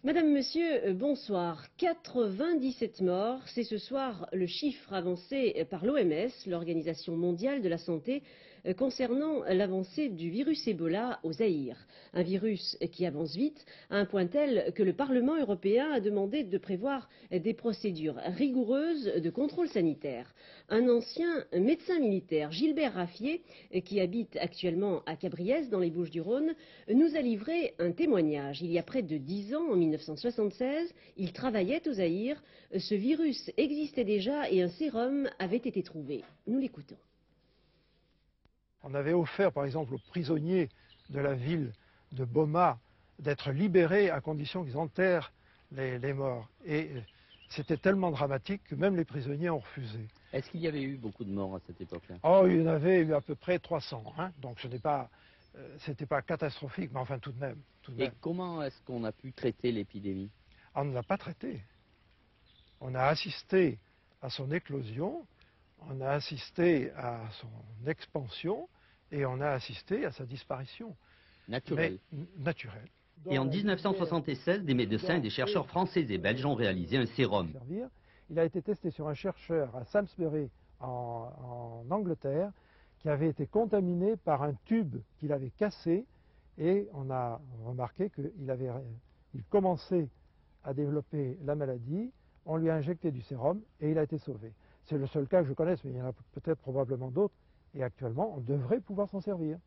Madame, Monsieur, bonsoir. 97 morts, c'est ce soir le chiffre avancé par l'OMS, l'Organisation mondiale de la santé, concernant l'avancée du virus Ebola au Zaïre. Un virus qui avance vite, à un point tel que le Parlement européen a demandé de prévoir des procédures rigoureuses de contrôle sanitaire. Un ancien médecin militaire, Gilbert Raffier, qui habite actuellement à Cabriès, dans les Bouches-du-Rhône, nous a livré un témoignage. Il y a près de 10 ans, en 1976, il travaillait au Zaïre. Ce virus existait déjà et un sérum avait été trouvé. Nous l'écoutons. On avait offert, par exemple, aux prisonniers de la ville de Boma d'être libérés à condition qu'ils enterrent les morts. Et c'était tellement dramatique que même les prisonniers ont refusé. Est-ce qu'il y avait eu beaucoup de morts à cette époque-là? Oh, il y en avait eu à peu près 300, hein, donc ce n'est pas, c'était pas catastrophique, mais enfin tout de même. Et comment est-ce qu'on a pu traiter l'épidémie? On ne l'a pas traité. On a assisté à son éclosion, on a assisté à son expansion et on a assisté à sa disparition. Naturelle. Naturelle. Et en 1976, des médecins et des chercheurs français et belges ont réalisé un sérum. Il a été testé sur un chercheur à Salisbury, en Angleterre, qui avait été contaminé par un tube qu'il avait cassé, et on a remarqué qu'il commençait à développer la maladie. On lui a injecté du sérum et il a été sauvé. C'est le seul cas que je connaisse, mais il y en a peut-être probablement d'autres, et actuellement on devrait pouvoir s'en servir.